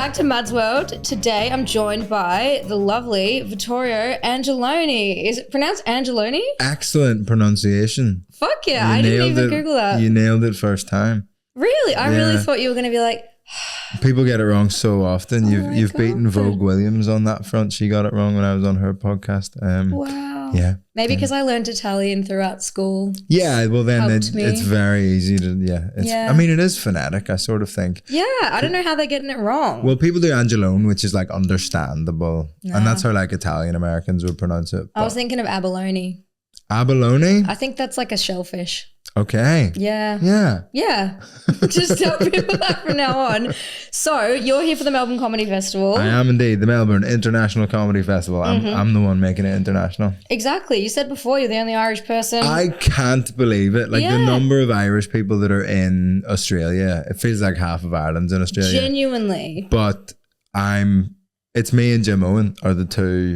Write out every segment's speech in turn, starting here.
back to Mad's World. Today I'm joined by the lovely Vittorio Angelone. Is it pronounced Angelone? Excellent pronunciation. Fuck yeah, I didn't even Google that. You nailed it first time. Really? I really thought you were going to be like... People get it wrong so often. You've beaten Vogue Williams on that front. She got it wrong when I was on her podcast. Wow. Yeah. Maybe because I learned Italian throughout school. Yeah, well then it's very easy to, I mean, it is phonetic, I sort of think. Yeah, I don't know how they're getting it wrong. Well, people do Angelone, which is like understandable. Nah. And that's how like Italian Americans would pronounce it. I was thinking of abalone. Abalone? I think that's like a shellfish. Okay. Yeah. Yeah. Yeah. Just tell people that from now on. So you're here for the Melbourne Comedy Festival. I am indeed. The Melbourne International Comedy Festival. I'm the one making it international. Exactly. You said before you're the only Irish person. I can't believe it. Like the number of Irish people that are in Australia, it feels like half of Ireland's in Australia. Genuinely. But it's me and Jim Owen are the two.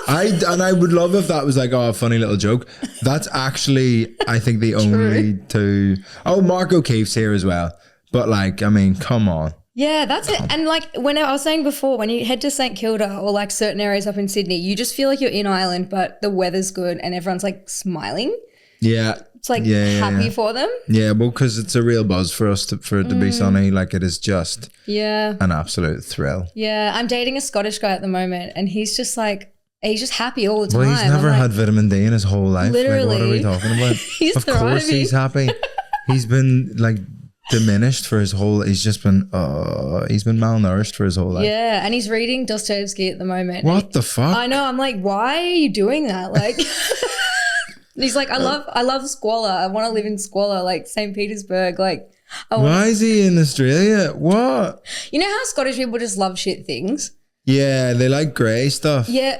I would love if that was like, a funny little joke. That's actually, I think, the only two. Oh, Mark O'Keefe's here as well. But like, I mean, come on. Yeah, that's it. And like when I was saying before, when you head to St Kilda or like certain areas up in Sydney, you just feel like you're in Ireland, but the weather's good and everyone's like smiling. Yeah. It's like happy for them. Yeah, well, because it's a real buzz for us for it to be sunny. Like it is just an absolute thrill. Yeah, I'm dating a Scottish guy at the moment and he's just like, he's just happy all the time. Well, he's never had vitamin D in his whole life. Literally. Like, what are we talking about? He's of course he's happy. He's been like diminished for his whole, he's been malnourished for his whole life. Yeah, and he's reading Dostoevsky at the moment. What the fuck? I know, I'm like, why are you doing that? Like... He's like, I love squalor. I want to live in squalor, like St. Petersburg. Like, why is he in Australia? What? You know how Scottish people just love shit things? Yeah, they like grey stuff. Yeah,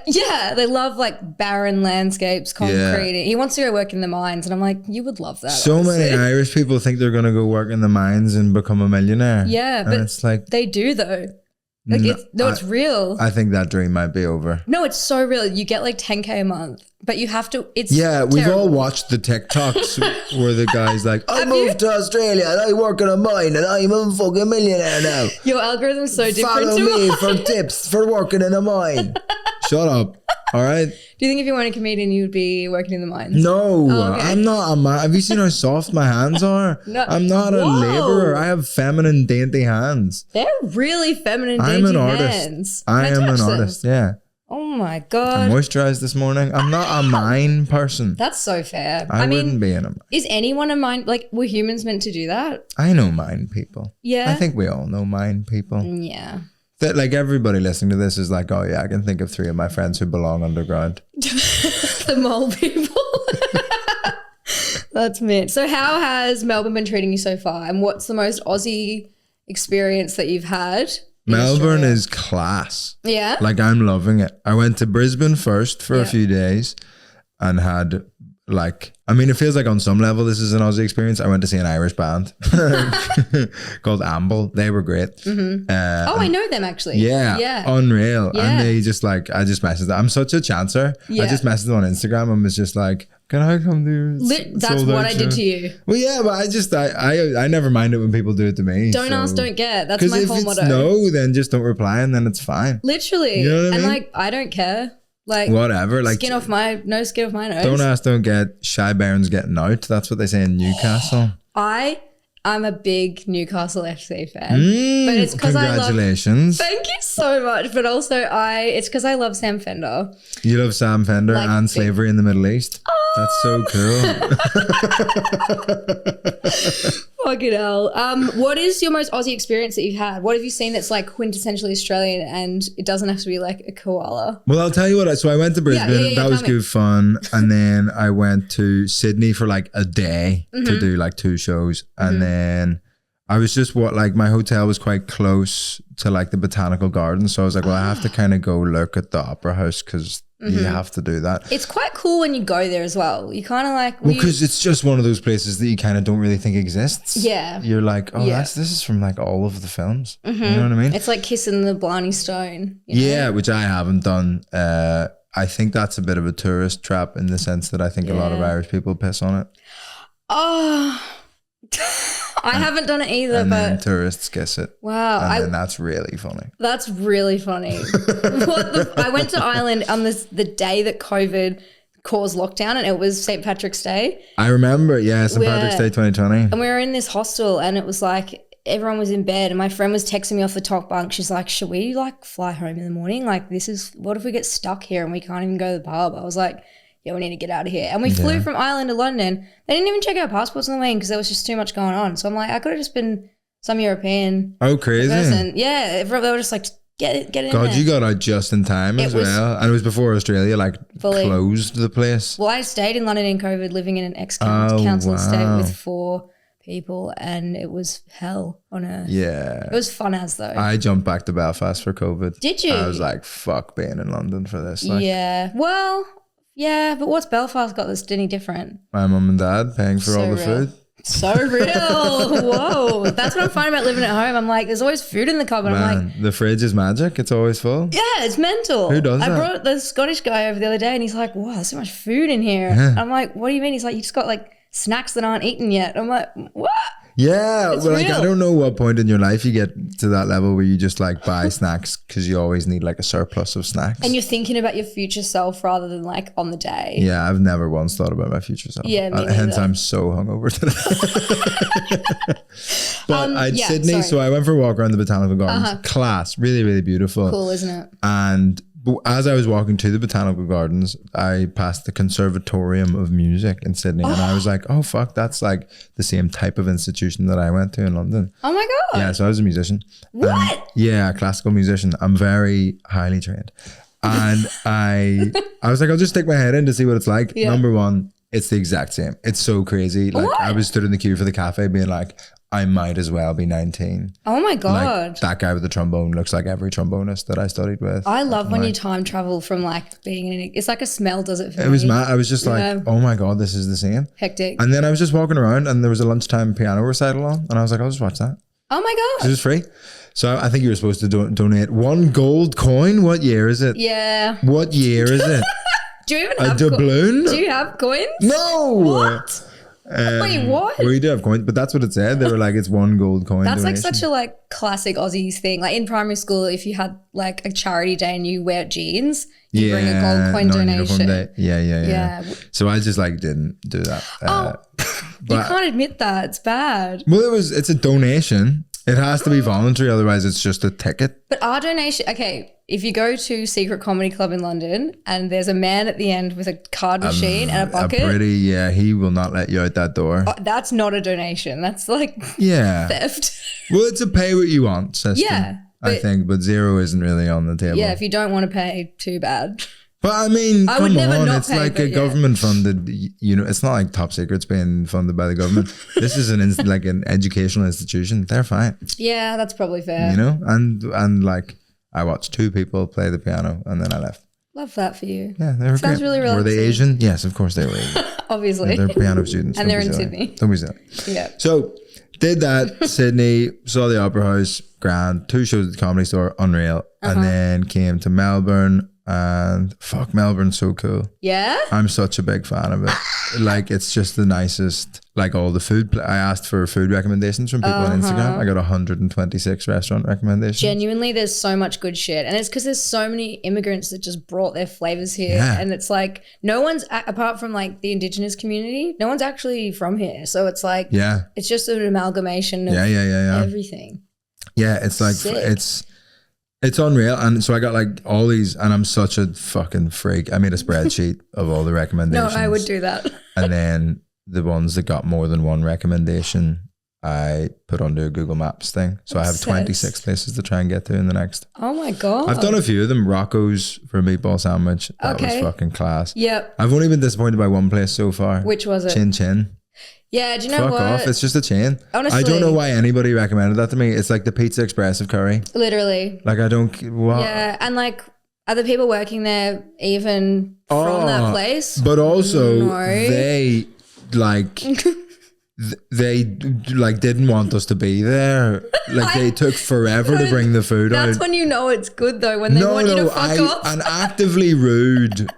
they love like barren landscapes, concrete. Yeah. He wants to go work in the mines, and I'm like, you would love that. So many Irish people think they're going to go work in the mines and become a millionaire. Yeah, but it's like they do though. Like it's real. I think that dream might be over. No, it's so real. You get like 10K a month, but you have to, it's we've all watched the TikToks where the guy's like, I moved to Australia and I work in a mine and I'm a fucking millionaire now. Your algorithm's so different to mine. Follow me for tips for working in a mine. Shut up. All right. Do you think if you weren't a comedian, you'd be working in the mines? No, I'm not a man. Have you seen how soft my hands are? No. I'm not a laborer. I have feminine, dainty hands. They're really feminine, dainty hands. I am an artist. Yeah. Oh my God. I moisturized this morning. I'm not a mine person. That's so fair. I mean, wouldn't be in a mine. Is anyone a mine? Like, were humans meant to do that? I know mine people. Yeah. I think we all know mine people. Yeah. That like everybody listening to this is like, oh yeah, I can think of 3 of my friends who belong underground. The mole people. That's me. So how has Melbourne been treating you so far? And what's the most Aussie experience that you've had? Melbourne is class. Yeah. Like I'm loving it. I went to Brisbane first for a few days and had like, I mean, it feels like on some level this is an Aussie experience. I went to see an Irish band called Amble. They were great. Mm-hmm. I know them actually. Yeah. Unreal. Yeah. And they just like, I just messaged them. I'm such a chancer. Yeah. I just messaged them on Instagram and was just like, can I come do that's what I did to you. Well, yeah, but I never mind it when people do it to me. Don't ask, don't get. That's my whole motto. No, then just don't reply and then it's fine. Literally. You know what I mean? Like, I don't care. Like whatever, like skin off my nose. Don't ask, don't get. Shy Bairns getting out. That's what they say in Newcastle. I'm a big Newcastle FC fan, but it's because congratulations. Thank you so much. But also, it's because I love Sam Fender. You love Sam Fender and slavery in the Middle East. That's so cool. Fucking hell. What is your most Aussie experience that you've had? What have you seen that's like quintessentially Australian and it doesn't have to be like a koala? Well, I'll tell you what. So I went to Brisbane. That was good fun. And then I went to Sydney for like a day to do like 2 shows. And then I was just my hotel was quite close to like the botanical garden. So I was like, well, I have to kind of go look at the opera house because you have to do that. It's quite cool when you go there as well. You kind of like... Well, because it's just one of those places that you kind of don't really think exists. Yeah. You're like, oh, this is from like all of the films. You know what I mean? It's like kissing the Blarney Stone. You know? Yeah, which I haven't done. I think that's a bit of a tourist trap in the sense that I think a lot of Irish people piss on it. Oh... I haven't done it either, and but then tourists guess it. Wow. And then that's really funny. That's really funny. I went to Ireland on the day that COVID caused lockdown, and it was St. Patrick's Day. I remember, St. Patrick's Day 2020. And we were in this hostel, and it was like everyone was in bed, and my friend was texting me off the top bunk. She's like, should we like fly home in the morning? Like, what if we get stuck here and we can't even go to the pub? I was like, yeah, we need to get out of here. And we flew from Ireland to London. They didn't even check our passports on the way because there was just too much going on. So I'm like, I could have just been some European person. Yeah, they were just like, get it in God, there. you got out just in time as well. And it was before Australia closed the place. Well, I stayed in London in COVID, living in an ex-council estate with 4 people, and it was hell on earth. Yeah. It was fun as though. I jumped back to Belfast for COVID. Did you? I was like, fuck being in London for this. Yeah. Well, yeah, but what's Belfast got that's any different? My mum and dad paying for all the food. So real. Whoa. That's what I'm finding about living at home. I'm like, there's always food in the cupboard. I'm like, the fridge is magic. It's always full. Yeah, it's mental. Who does that? I brought the Scottish guy over the other day, and he's like, wow, there's so much food in here. Yeah. I'm like, what do you mean? He's like, you just got like snacks that aren't eaten yet. I'm like, what? Yeah, well, like I don't know what point in your life you get to that level where you just like buy snacks because you always need like a surplus of snacks. And you're thinking about your future self rather than like on the day. Yeah, I've never once thought about my future self. Yeah, me hence I'm so hungover today. But Sydney, so I went for a walk around the Botanical Gardens. Class, really, really beautiful. Cool, isn't it? And as I was walking to the Botanical Gardens, I passed the Conservatorium of Music in Sydney, and I was like, oh fuck, that's like the same type of institution that I went to in London. Oh my God. Yeah, so I was a musician. What? Yeah, classical musician. I'm very highly trained. And I was like, I'll just stick my head in to see what it's like. Yeah. Number one, it's the exact same. It's so crazy. Like I was stood in the queue for the cafe being like, I might as well be 19. Oh my God. Like, that guy with the trombone looks like every trombonist that I studied with. I love when you time travel from like being in it's like a smell does it for me. It was mad. I was just like, oh my God, this is the same. Hectic. And then I was just walking around and there was a lunchtime piano recital on, and I was like, I'll just watch that. Oh my God. It was free. So I think you were supposed to donate 1 gold coin. What year is it? Yeah. What year is it? Do you even have a doubloon? Do you have coins? No. What? Wait, what? We do have coins, but that's what it said. They were like, it's 1 gold coin. That's donation. like such a like classic Aussie thing. Like in primary school, if you had like a charity day and you wear jeans, you bring a gold coin donation. Day. Yeah. So I just like didn't do that. You can't admit that. It's bad. Well, it's a donation. It has to be voluntary, otherwise it's just a ticket. But our donation, okay, if you go to Secret Comedy Club in London and there's a man at the end with a card machine and a bucket. He will not let you out that door. That's not a donation. That's like theft. Well, it's a pay what you want system, I think, but zero isn't really on the table. Yeah, if you don't want to pay, too bad. But I mean, I would never not it's pay, like a government funded, it's not like Top Secret's being funded by the government. This is like an educational institution. They're fine. Yeah, that's probably fair. And like I watched 2 people play the piano and then I left. Love that for you. Yeah, they were Sounds great. really relaxing. Were they Asian? Yes, of course they were Asian. Obviously. Yeah, they're piano students. And they're in Sydney. Don't be silly. Yeah. So did that, Sydney, saw the Opera House, grand, 2 shows at the Comedy Store, unreal. And then came to Melbourne. And fuck, Melbourne's so cool. Yeah? I'm such a big fan of it. Like, it's just the nicest, like all the food. I asked for food recommendations from people on Instagram. I got 126 restaurant recommendations. Genuinely, there's so much good shit. And it's because there's so many immigrants that just brought their flavors here. Yeah. And it's like, no one's, apart from like the Indigenous community, no one's actually from here. So it's like, it's just an amalgamation of everything. Yeah, it's like, it's unreal. And so I got like all these, and I'm such a fucking freak. I made a spreadsheet of all the recommendations. No, I would do that. And then the ones that got more than 1 recommendation, I put onto a Google Maps thing. So I have 26 places to try and get to in the next. Oh my God. I've done a few of them. Rocco's for a meatball sandwich. That was fucking class. Yep. I've only been disappointed by 1 place so far. Which was it? Chin Chin. Yeah, do you know what? Fuck off. It's just a chain. Honestly. I don't know why anybody recommended that to me. It's like the Pizza Express of curry. Literally. Like I don't, what? Yeah, and like, are the people working there even from that place? But also, they like, they like didn't want us to be there. Like they took forever to bring the food out. That's when you know it's good though, when they want you to fuck off. And actively rude.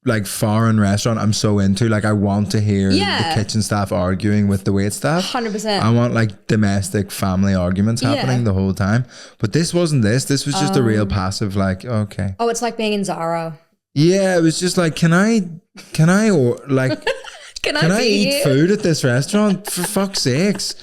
like foreign restaurant I'm so into. Like I want to hear the kitchen staff arguing with the wait staff. 100%. I want like domestic family arguments happening the whole time. But this wasn't this. This was just a real passive like, okay. Oh, it's like being in Zara. Yeah, it was just like, can I or like can I eat food at this restaurant? For fuck's sakes.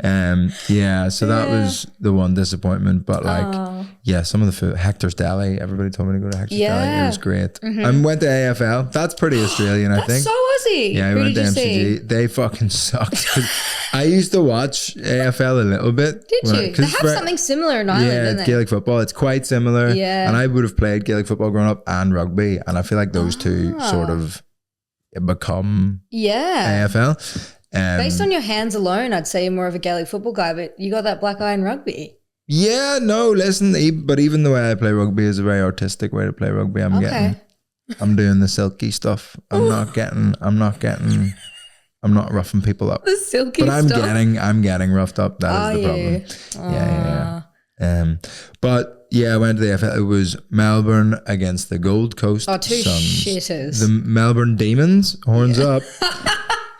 So that was the one disappointment, but like some of the food, Hector's Deli, everybody told me to go to Hector's Deli. It was great. I went to AFL. That's pretty Australian, I think. That's so Aussie. Yeah, I went to MCG. They fucking sucked. I used to watch AFL a little bit. Did you? They have something similar in Ireland, don't they? Gaelic football. It's quite similar. Yeah. And I would have played Gaelic football growing up and rugby, and I feel like those two sort of become AFL. Based on your hands alone, I'd say you're more of a Gaelic football guy, but you got that black eye in rugby. Yeah, no, listen, but even the way I play rugby is a very artistic way to play rugby. I'm doing the silky stuff. I'm not roughing people up. The silky but stuff. I'm getting roughed up. That is the problem. Yeah. But yeah, I went to the AFL. It was Melbourne against the Gold Coast Suns. Shitters. The Melbourne Demons, horns up.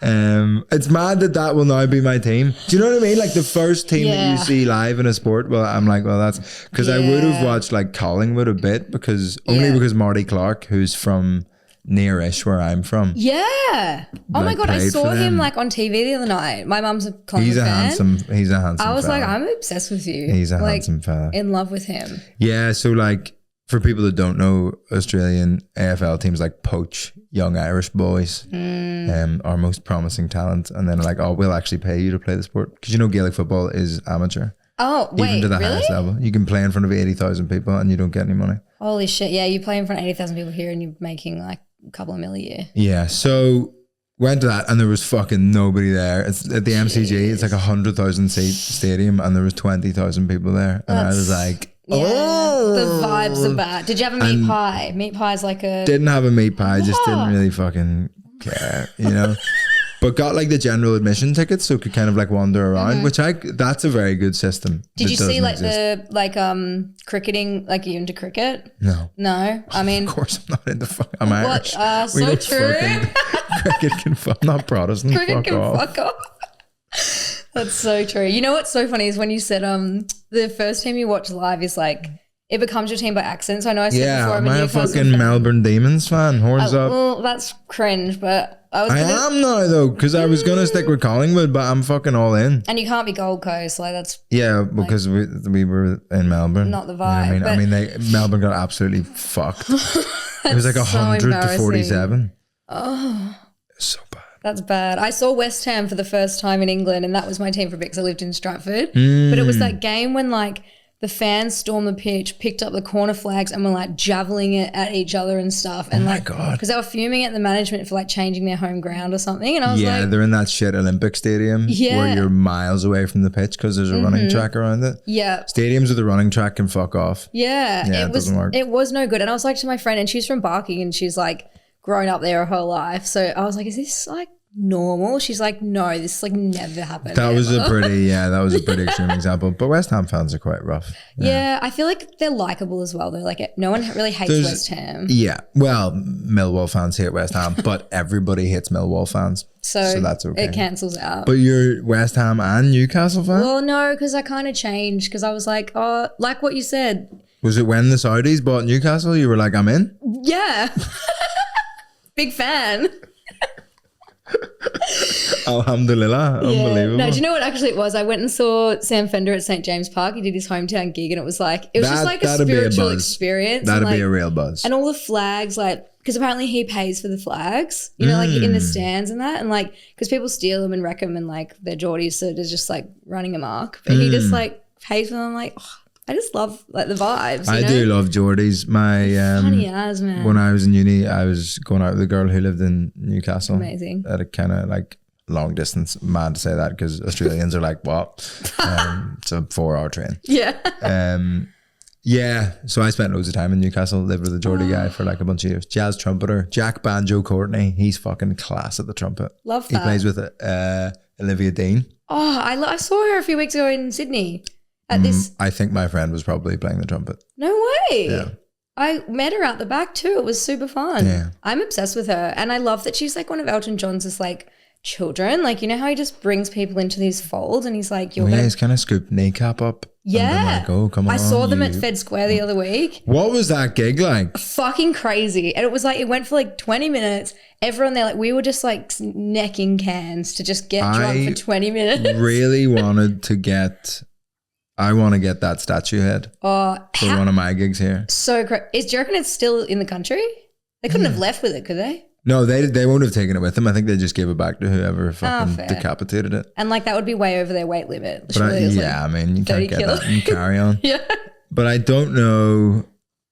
It's mad that will now be my team. Do you know what I mean? Like the first team that you see live in a sport. Well, I'm like, well, that's because I would have watched like Collingwood a bit because Marty Clark, who's from nearish where I'm from. Yeah. Oh my God, I saw him like on TV the other night. My mum's a Collingwood fan. He's a handsome I was fella. like, I'm obsessed with you. He's a handsome fella. In love with him. Yeah. So like for people that don't know, Australian AFL teams like poach young Irish boys, our most promising talent, and then like, oh, we'll actually pay you to play the sport because you know Gaelic football is amateur. Oh, wait, even to the highest level, you can play in front of 80,000 people and you don't get any money. Holy shit! Yeah, you play in front of 80,000 people here, and you're making like a couple of $1 million a year. Yeah, so went to that, and there was fucking nobody there. It's at the MCG. It's like 100,000 seat stadium, and there was 20,000 people there, and I was like. Yeah, the vibes are bad. Did you have a meat pie? Meat pie is like a... Didn't have a meat pie, just didn't really fucking care, you know? But got like the general admission tickets so could kind of like wander around, which that's a very good system. Did you see like the cricketing, like you into cricket? No. No? I mean... Of course I'm not into I'm Irish. So true. Cricket can I'm not Protestant. Cricket can fuck off. That's so true. You know what's so funny is when you said the first team you watch live is like it becomes your team by accident. So I know I said before I'm a fucking Melbourne Demons fan. Horns up. Well, that's cringe, but I am now though because I was gonna stick with Collingwood, but I'm fucking all in. And you can't be Gold Coast, like that's because we were in Melbourne. Not the vibe. You know I mean, Melbourne got absolutely fucked. It was like 100 to 47. Oh, so bad. That's bad. I saw West Ham for the first time in England, and that was my team for a bit because I lived in Stratford. But it was that game when like the fans stormed the pitch, picked up the corner flags, and were like javeling it at each other and stuff. And my God, because they were fuming at the management for like changing their home ground or something. And I was like, they're in that shit Olympic stadium where you're miles away from the pitch because there's a running track around it. Yeah, stadiums with a running track can fuck off. Yeah, it doesn't work. It was no good. And I was like to my friend, and she's from Barking, and she's like grown up there her whole life. So I was like, is this like normal? She's like, no, this like never happened. That was a pretty extreme example. But West Ham fans are quite rough. Yeah, I feel like they're likable as well though. Like no one really hates West Ham. Yeah, well, Millwall fans hate West Ham, but everybody hates Millwall fans. So that's okay. It cancels out. But you're West Ham and Newcastle fan? Well, no, because I kind of changed because I was like, oh, like what you said. Was it when the Saudis bought Newcastle? You were like, I'm in? Yeah. Big fan. Alhamdulillah. Yeah. Unbelievable. No, do you know what actually it was? I went and saw Sam Fender at St. James Park. He did his hometown gig and it was just like a spiritual experience. That'd be a real buzz. And all the flags, like, because apparently he pays for the flags, you know, like in the stands and that. And like, because people steal them and wreck them and like they're Geordies, so they're just like running amok. But he just like pays for them. Like, oh, I just love like the vibes. I do love Geordies. My funny as man. When I was in uni, I was going out with a girl who lived in Newcastle. Amazing. At a kind of like long distance. Mad to say that because Australians are like, what? It's a 4-hour train. Yeah. Yeah. So I spent loads of time in Newcastle. Lived with a Geordie guy for like a bunch of years. Jazz trumpeter Jack Banjo Courtney. He's fucking class at the trumpet. Love that. He plays with Olivia Dean. Oh, I saw her a few weeks ago in Sydney. At this, I think my friend was probably playing the trumpet. No way. Yeah. I met her out the back too. It was super fun. Yeah. I'm obsessed with her. And I love that she's like one of Elton John's like children. Like, you know how he just brings people into his fold and he's like, he's kind of scooped kneecap up. Yeah. Like, oh, come on. I saw them at Fed Square the other week. What was that gig like? Fucking crazy. And it was like, it went for like 20 minutes. Everyone there, like, we were just like necking cans to just get drunk for 20 minutes. Really wanted to get... I want to get that statue head for one of my gigs here. So crazy. Do you reckon it's still in the country? They couldn't have left with it, could they? No, they won't have taken it with them. I think they just gave it back to whoever fucking decapitated it. And like that would be way over their weight limit. But I mean, you can't get that and carry on. Yeah. But I don't know.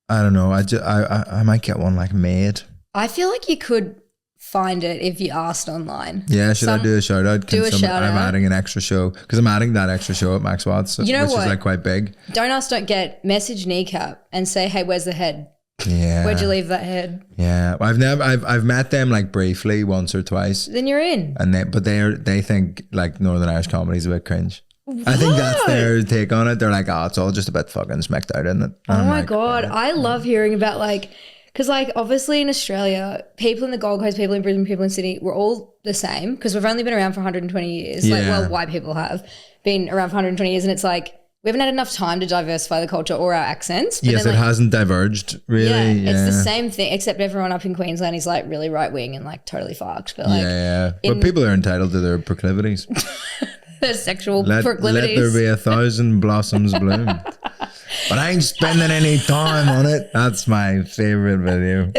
I don't know. I might get one like made. I feel like you could find it if you asked online. Yeah, should I do a shout out? I'm adding an extra show because I'm adding that extra show at Max Watts, which is like quite big. Don't ask, don't get. Message Kneecap and say, hey, where's the head? Yeah. Where'd you leave that head? Yeah. I've met them like briefly once or twice. Then you're in. And they think like Northern Irish comedy is a bit cringe. What? I think that's their take on it. They're like, oh, it's all just a bit fucking smacked out, isn't it? And oh my God. I love hearing about like, because like obviously in Australia, people in the Gold Coast, people in Brisbane, people in Sydney, we're all the same because we've only been around for 120 years. Yeah. Like, well, white people have been around for 120 years and it's like, we haven't had enough time to diversify the culture or our accents. But yes, it hasn't diverged really. Yeah, it's the same thing, except everyone up in Queensland is like really right wing and like totally fucked. But like, but people are entitled to their proclivities. Their sexual proclivities. Let there be 1,000 blossoms bloom. But I ain't spending any time on it. That's my favorite video.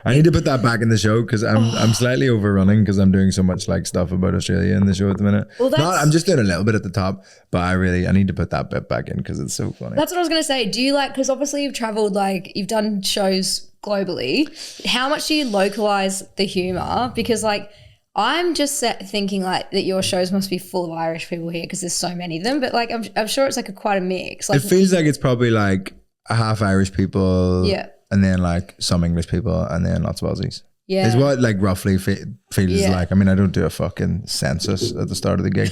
I need to put that back in the show because I'm slightly overrunning because I'm doing so much like stuff about Australia in the show at the minute. Well, I'm just doing a little bit at the top, but I need to put that bit back in because it's so funny. That's what I was going to say. Do you like, because obviously you've traveled, like you've done shows globally. How much do you localize the humor? Because like, I'm just thinking like that your shows must be full of Irish people here because there's so many of them. But like, I'm sure it's like quite a mix. Like, it feels like it's probably like a half Irish people, yeah, and then like some English people, and then lots of Aussies. Yeah, is what like roughly feels like. I mean, I don't do a fucking census at the start of the gig.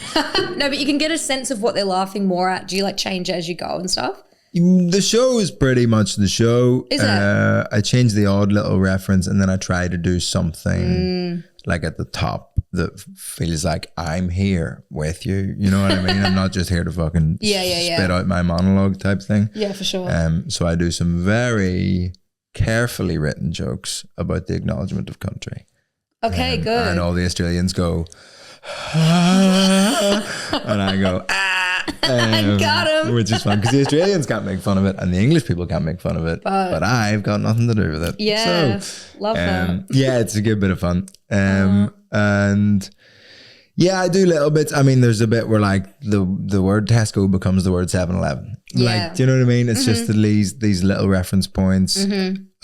No, but you can get a sense of what they're laughing more at. Do you like change as you go and stuff? The show is pretty much the show. Is it? I change the odd little reference, and then I try to do something. Like at the top that feels like I'm here with you. You know what I mean? I'm not just here to fucking spit out my monologue type thing. Yeah, for sure. So I do some very carefully written jokes about the acknowledgement of country. Okay, good. And all the Australians go, and I go, got him. Which is fun because the Australians can't make fun of it and the English people can't make fun of it, but I've got nothing to do with it. Yeah, love that. Yeah, it's a good bit of fun. And yeah, I do little bits. I mean, there's a bit where like the word Tesco becomes the word 7-Eleven. Yeah. Like, do you know what I mean? It's just these little reference points.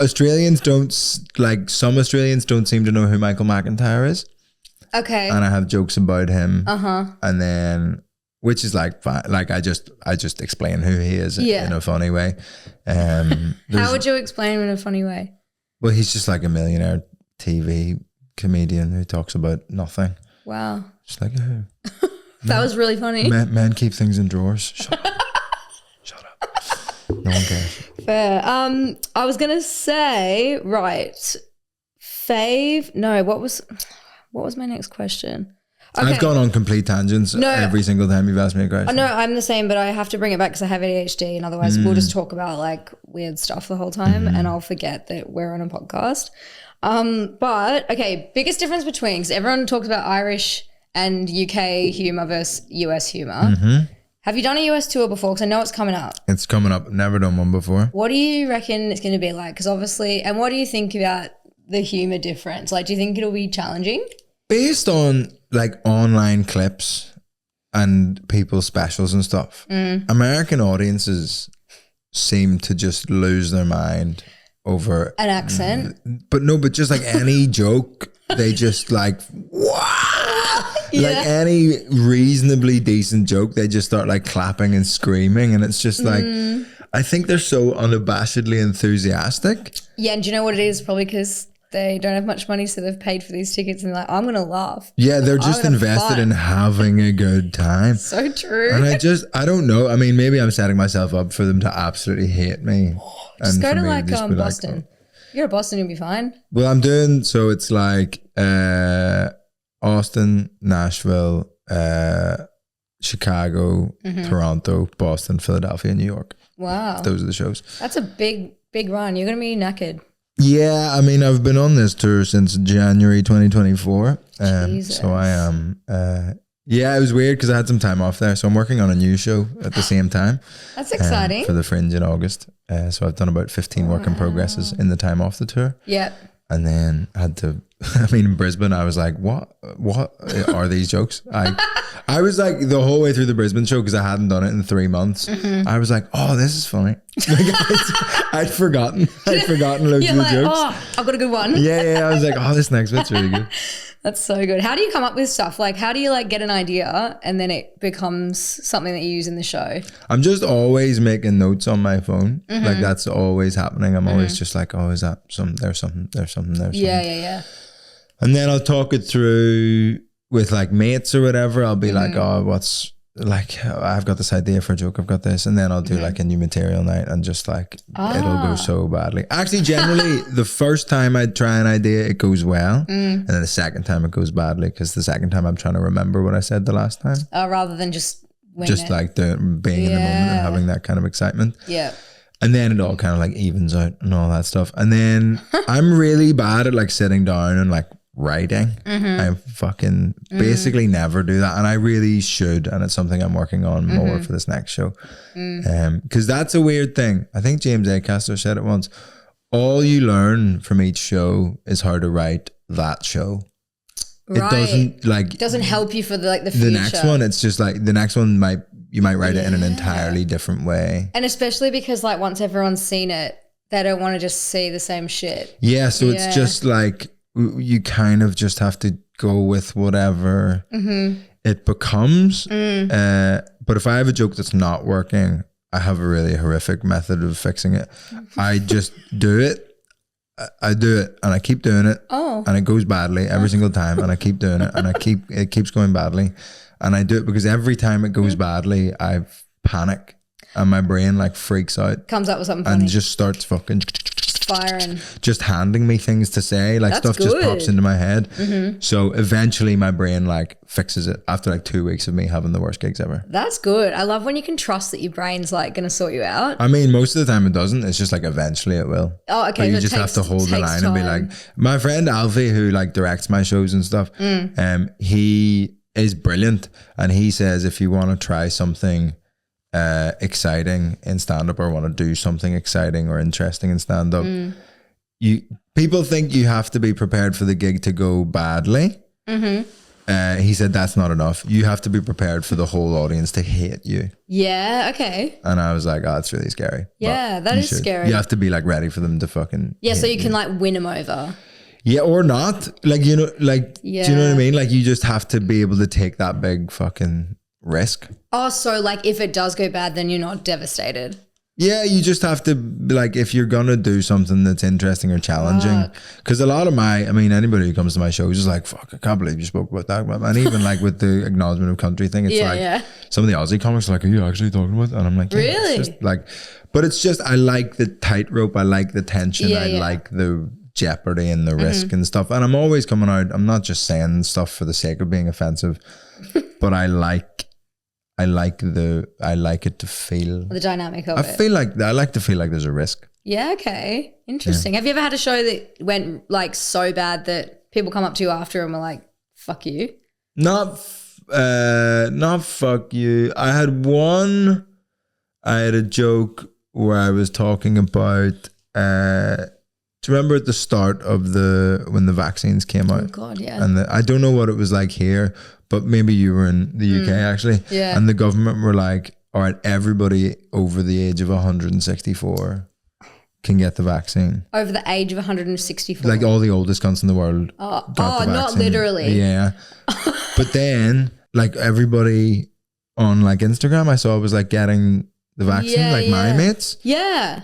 Australians some Australians don't seem to know who Michael McIntyre is. Okay. And I have jokes about him. And then, which is like fine. Like I just explain who he is in a funny way. How would you explain him in a funny way? Well, he's just like a millionaire TV comedian who talks about nothing. Wow. Just like who? That was really funny. Men keep things in drawers. Shut up. Shut up. No one cares. Fair. I was gonna say, right. Fave. No, what was my next question? Okay. I've gone on complete tangents every single time you've asked me a question. No, I'm the same, but I have to bring it back because I have ADHD, and otherwise we'll just talk about like weird stuff the whole time, and I'll forget that we're on a podcast. But okay, biggest difference between, because everyone talks about Irish and UK humor versus US humor. Have you done a US tour before? Because I know it's coming up. It's coming up. Never done one before. What do you reckon it's going to be like? Because obviously, and what do you think about the humor difference? Like, do you think it'll be challenging? Based on like online clips and people's specials and stuff, American audiences seem to just lose their mind over an accent. But just like any joke, they just like, wow. Yeah. Like any reasonably decent joke, they just start like clapping and screaming, and it's just like, I think they're so unabashedly enthusiastic. Yeah, and do you know what it is? Probably because they don't have much money, so they've paid for these tickets and they're like, I'm going to laugh. Yeah, they're just invested in having a good time. So true. And I don't know. I mean, maybe I'm setting myself up for them to absolutely hate me. Just go to like Boston. Like, you go to Boston, you'll be fine. Well, I'm doing, so it's like Austin, Nashville, Chicago, Toronto, Boston, Philadelphia, New York. Wow. Those are the shows. That's a big run. You're going to be knackered. Yeah, I mean, I've been on this tour since January 2024. So I am, yeah, it was weird because I had some time off there. So I'm working on a new show at the same time. That's exciting. For the Fringe in August. So I've done about 15 work in progresses in the time off the tour. Yep. And then I had to, I mean, in Brisbane, I was like, what are these jokes? I was like, the whole way through the Brisbane show, because I hadn't done it in 3 months, I was like, oh, this is funny. Like, I'd forgotten loads of the jokes. Oh, I've got a good one. Yeah. I was like, oh, this next bit's really good. That's so good. How do you come up with stuff? Like, how do you like get an idea and then it becomes something that you use in the show? I'm just always making notes on my phone. Like, that's always happening. I'm always just like, oh, is that something? There's something. Yeah. And then I'll talk it through with like mates or whatever. I'll be like, oh, what's like, I've got this idea for a joke. I've got this. And then I'll do like a new material night and just like, it'll go so badly. Actually, generally, the first time I try an idea, it goes well. And then the second time it goes badly because the second time I'm trying to remember what I said the last time. Rather than just like being in the moment and having that kind of excitement. Yeah. And then it all kind of like evens out and all that stuff. And then I'm really bad at like sitting down and like writing. I fucking basically never do that, and I really should, and it's something I'm working on more for this next show, because that's a weird thing. I think James Acaster said it once, all you learn from each show is how to write that show. It doesn't help you for the future. The next one, it's just like the next one you might write it in an entirely different way, and especially because like once everyone's seen it, they don't want to just see the same shit. So it's just like you kind of just have to go with whatever it becomes. But if I have a joke that's not working, I have a really horrific method of fixing it. I just do it. I do it and I keep doing it. And it goes badly every single time, and I keep doing it and it keeps going badly. And I do it because every time it goes badly, I panic and my brain like freaks out. Comes up with something funny. And just starts fucking firing, just handing me things to say, like that's stuff good. Just pops into my head. So eventually my brain like fixes it after like 2 weeks of me having the worst gigs ever. That's good. I love when you can trust that your brain's like going to sort you out. I mean, most of the time it doesn't. It's just like eventually it will. Oh, okay. But you just have to hold the line and be like, my friend Alfie, who like directs my shows and stuff, he is brilliant, and he says if you want to try something exciting in stand-up or want to do something exciting or interesting in stand-up, people think you have to be prepared for the gig to go badly. He said that's not enough. You have to be prepared for the whole audience to hate you. Yeah, okay. And I was like, oh, that's really scary. Yeah, that is scary. You have to be like ready for them to fucking so you can like win them over. Yeah, or not. Like, you know, like, do you know what I mean? Like, you just have to be able to take that big fucking risk. Oh, so like if it does go bad, then you're not devastated. Yeah, you just have to, like, if you're going to do something that's interesting or challenging, because a lot of anybody who comes to my shows is like, fuck, I can't believe you spoke about that. And even like with the acknowledgement of country thing, it's some of the Aussie comics are like, are you actually talking about that? And I'm like, really? It's just like, but it's just, I like the tightrope. I like the tension. I like the jeopardy and the risk and stuff. And I'm always coming out, I'm not just saying stuff for the sake of being offensive, but I like it to feel the dynamic of it. I like to feel like there's a risk. Yeah, okay. Interesting. Have you ever had a show that went like so bad that people come up to you after and were like, fuck you? Not fuck you. I had a joke where I was talking about do you remember at the start of when the vaccines came out? Oh God, yeah. And I don't know what it was like here, but maybe you were in the UK actually. Yeah. And the government were like, all right, everybody over the age of 164 can get the vaccine. Over the age of 164? Like all the oldest cunts in the world got the vaccine. Not literally. Yeah. But then like everybody on like Instagram I saw was like getting the vaccine, my mates. Yeah.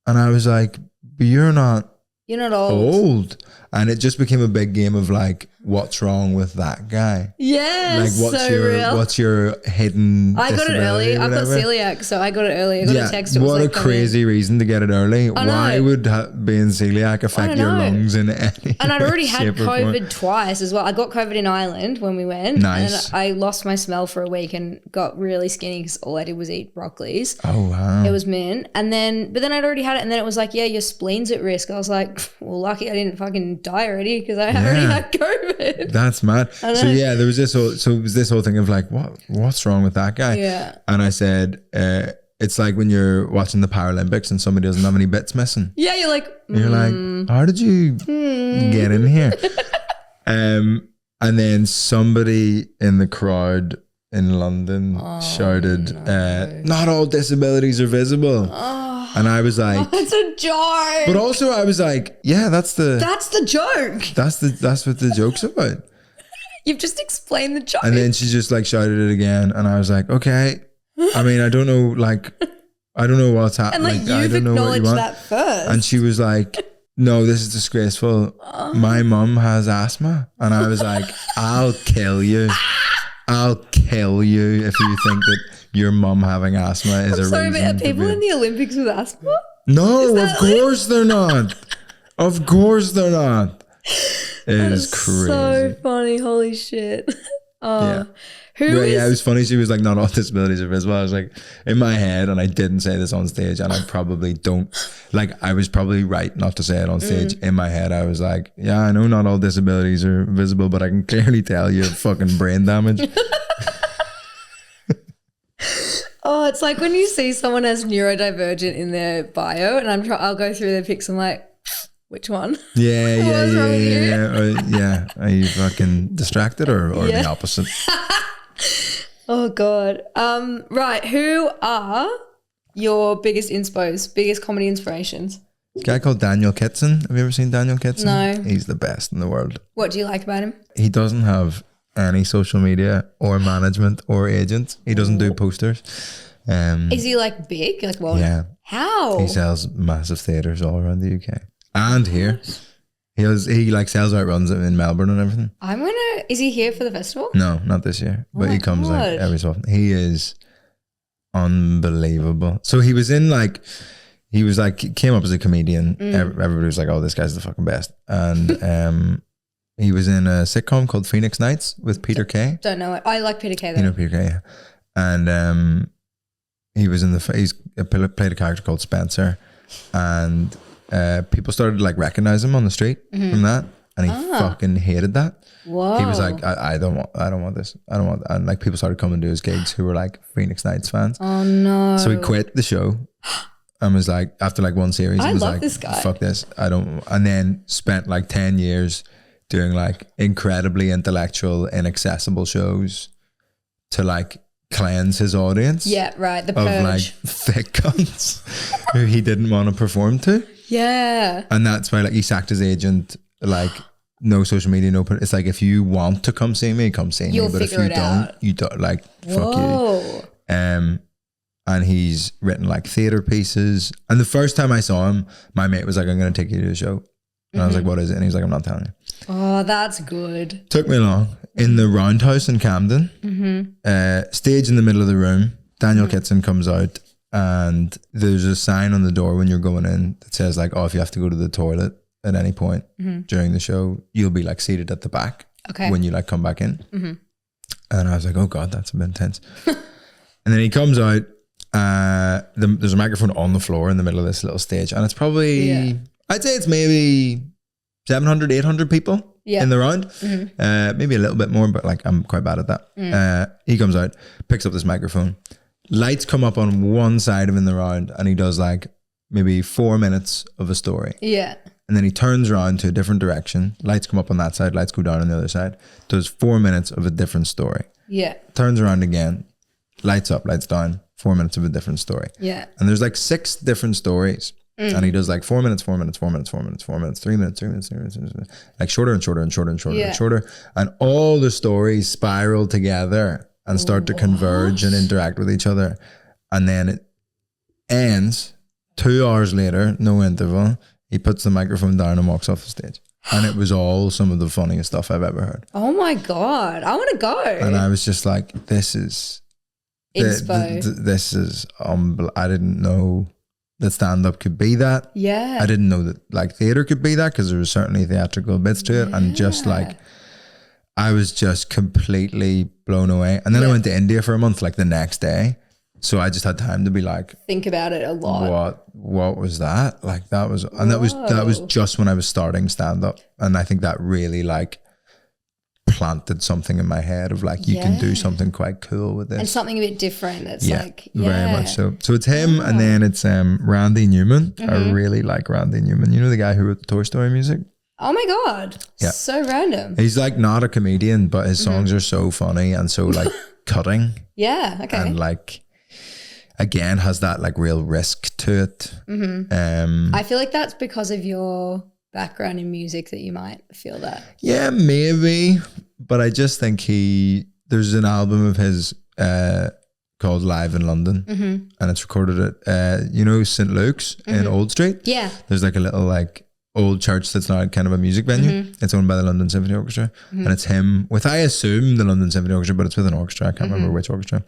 And I was like, but you're not old. And it just became a big game of like, what's wrong with that guy? Yeah, like what's your hidden I got it early. I've got celiac, so I got it early. I got a text. What a crazy reason to get it early. Why would being celiac affect your lungs in any And I'd already had COVID twice as well. I got COVID in Ireland when we went. Nice. And I lost my smell for a week and got really skinny because all I did was eat broccolis. Oh, wow. It was mint. And then, but then I'd already had it, and then it was like, yeah, your spleen's at risk. I was like, well, lucky I didn't fucking die already because I already had COVID. That's mad. So yeah, there was this whole thing of like, what's wrong with that guy? Yeah. And I said, it's like when you're watching the Paralympics and somebody doesn't have any bits missing. Yeah, you're like, you're like, how did you get in here? And then somebody in the crowd in London shouted, not all disabilities are visible. And I was like, that's a joke. But also I was like, yeah, that's the joke. That's what the joke's about. You've just explained the joke. And then she just like shouted it again, and I was like, okay. I mean, I don't know what's happening. And like, you've acknowledged that first. And she was like, no, this is disgraceful. My mum has asthma. And I was like, I'll kill you. I'll kill you if you think that your mum having asthma is a reason. Sorry, but are people in the Olympics with asthma? No, of course they're not. Of course they're not. It is crazy. So funny, holy shit. Yeah, it was funny. She was like, not all disabilities are visible. I was like, in my head, and I didn't say this on stage, and I probably don't, like, I was probably right not to say it on stage. In my head, I was like, yeah, I know not all disabilities are visible, but I can clearly tell you have fucking brain damage. Oh, it's like when you see someone as neurodivergent in their bio, and I'll go through their pics, I'm like, which one? Yeah. Are you fucking distracted or the opposite? Oh God. Right. Who are your biggest comedy inspirations? A guy called Daniel Kitson. Have you ever seen Daniel Kitson? No. He's the best in the world. What do you like about him? He doesn't have any social media or management or agent. He doesn't do posters. Is he like big? Like what? Yeah. How? He sells massive theatres all around the UK and here. He like sells out runs in Melbourne and everything. Is he here for the festival? No, not this year. But he comes like every so often. He is unbelievable. So he came up as a comedian. Everybody was like, oh, this guy's the fucking best. And he was in a sitcom called Phoenix Nights with Peter Kay. Don't know it. I like Peter Kay though. You know Peter Kay, yeah. And he was played a character called Spencer, and people started like recognize him on the street from that, and he fucking hated that. Whoa. He was like, I don't want this. And like people started coming to his gigs who were like Phoenix Nights fans. Oh no. So he quit the show and was like, after like one series, he was like, this guy. Fuck this. And then spent like 10 years doing like incredibly intellectual, inaccessible shows to like cleanse his audience. Yeah, right. The purge. Of like thick cunts who he didn't want to perform to. Yeah. And that's why like he sacked his agent, like no social media, it's like, if you want to come see me, come see me. But if you don't, like, fuck you. And he's written like theatre pieces. And the first time I saw him, my mate was like, I'm going to take you to the show. And I was like, what is it? And he's like, I'm not telling you. Oh, that's good. Took me along. In the Roundhouse in Camden, stage in the middle of the room, Daniel Kitson comes out, and there's a sign on the door when you're going in that says like, oh, if you have to go to the toilet at any point during the show, you'll be like seated at the back when you like come back in. And I was like, oh God, that's a bit intense. And then he comes out, there's a microphone on the floor in the middle of this little stage, and it's probably, I'd say it's maybe 700, 800 people in the round. Maybe a little bit more, but like I'm quite bad at that. He comes out, picks up this microphone, lights come up on one side of him in the round, and he does like maybe 4 minutes of a story. Yeah. And then he turns around to a different direction, lights come up on that side, lights go down on the other side, does 4 minutes of a different story. Yeah. Turns around again, lights up, lights down, 4 minutes of a different story. Yeah. And there's like 6 different stories. And he does like 4 minutes, 4 minutes, 4 minutes, 4 minutes, 4 minutes, 3 minutes, 3 minutes, 3 minutes, 3 minutes, like shorter and shorter and shorter and shorter and shorter. And all the stories spiral together and start to converge and interact with each other. And then it ends 2 hours later, no interval. He puts the microphone down and walks off the stage. And it was all some of the funniest stuff I've ever heard. Oh my God. I want to go. And I was just like, this is... This is... I didn't know that stand-up could be that. Yeah. I didn't know that like theatre could be that, because there was certainly theatrical bits to it. And just like... I was just completely blown away. And then I went to India for a month, like the next day. So I just had time to be like, think about it a lot. What was that? Like that was, and that was just when I was starting stand up. And I think that really like planted something in my head of like, you can do something quite cool with this. And something a bit different. It's very much so. So it's him and then it's Randy Newman. I really like Randy Newman. You know the guy who wrote the Toy Story music? Oh my God. Yeah. So random. He's like not a comedian, but his songs are so funny and so like cutting. Yeah. Okay. And like, again, has that like real risk to it. I feel like that's because of your background in music that you might feel that. Yeah, maybe. But I just think there's an album of his called Live in London and it's recorded at, St. Luke's in Old Street. Yeah. There's like a little like old church that's now kind of a music venue. It's owned by the London Symphony Orchestra and it's him with, I assume, the London Symphony Orchestra, but it's with an orchestra. I can't remember which orchestra.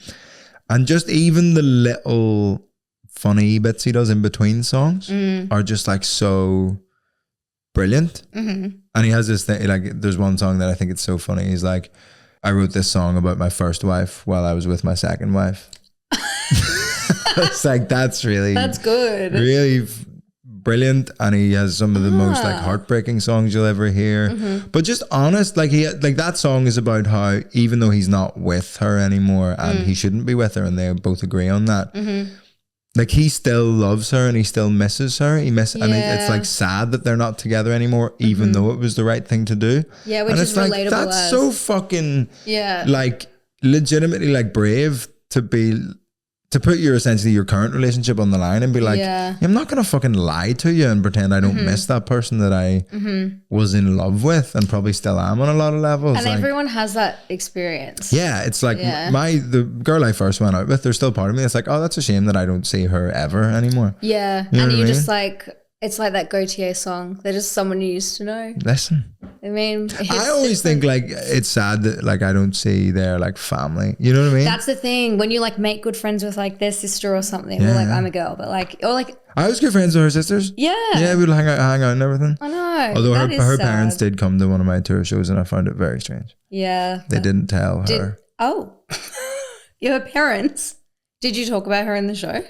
And just even the little funny bits he does in between songs are just like so brilliant. And he has this thing, like there's one song that I think it's so funny. He's like, I wrote this song about my first wife while I was with my second wife. It's like, that's good. Really brilliant. And he has some of the most like heartbreaking songs you'll ever hear, but just honest. Like that song is about how even though he's not with her anymore and he shouldn't be with her, and they both agree on that, like he still loves her and he still misses her. And it's like sad that they're not together anymore, even though it was the right thing to do. Yeah, which is like, relatable. That's so fucking like legitimately like brave to put essentially your current relationship on the line and be like, I'm not going to fucking lie to you and pretend I don't miss that person that I was in love with and probably still am on a lot of levels. And like, everyone has that experience. Yeah. It's like the girl I first went out with, there's still part of me that's like, oh, that's a shame that I don't see her ever anymore. Yeah. You know and you're just like, it's like that Gautier song. They're just someone you used to know. Listen. I mean, I always think like it's sad that like I don't see their like family. You know what I mean? That's the thing. When you like make good friends with like their sister or something. Well, like I'm a girl, but like, or like. I was good friends with her sisters. Yeah. Yeah, we'd hang out and everything. I know. Although her parents did come to one of my tour shows and I found it very strange. Yeah. They didn't tell her. Oh. Your parents? Did you talk about her in the show?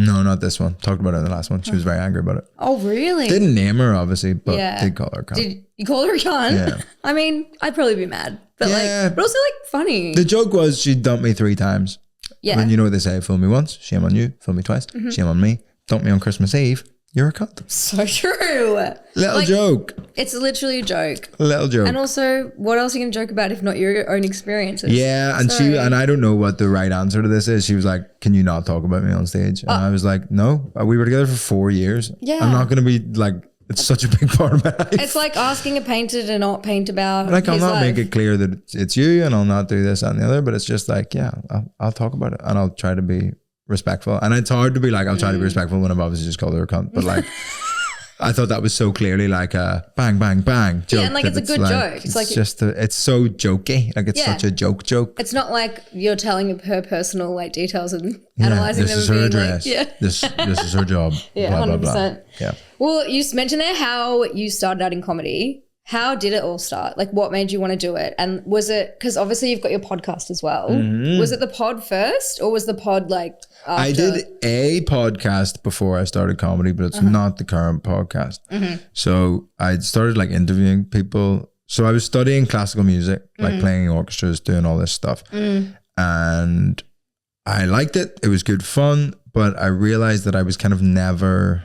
No, not this one. Talked about it in the last one. She was very angry about it. Oh, really? Didn't name her, obviously, but did call her a cunt. Did you call her a cunt? Yeah. I mean, I'd probably be mad, but but also like funny. The joke was she dumped me 3 times. Yeah. And you know what they say? Fool me once, shame on you. Fool me twice, shame on me. Dump me on Christmas Eve. You're a cunt. So true. Little joke. It's literally a joke. Little joke. And also, what else are you going to joke about if not your own experiences? Yeah, and I don't know what the right answer to this is. She was like, can you not talk about me on stage? And I was like, no, we were together for 4 years. Yeah. I'm not going to be like, it's such a big part of my life. It's like asking a painter to not paint about like, I'll not make it clear that it's you and I'll not do this and the other, but it's just like, yeah, I'll talk about it and I'll try to be respectful. And it's hard to be like, I'll try to be respectful when I've obviously just called her a cunt, but like I thought that was so clearly like a bang bang bang joke. Yeah, and like it's a good joke. It's like just it's so jokey. Like it's such a joke. It's not like you're telling her personal like details and analysing them. This is her address. Like, this is her job. Yeah, blah, 100%. Blah, blah. Yeah. Well, you mentioned there how you started out in comedy. How did it all start? Like what made you want to do it? And was it, because obviously you've got your podcast as well. Was it the pod first or was the pod like after? I did a podcast before I started comedy, but it's not the current podcast. So I started like interviewing people. So I was studying classical music, like playing in orchestras, doing all this stuff. And I liked it. It was good fun. But I realized that I was kind of never,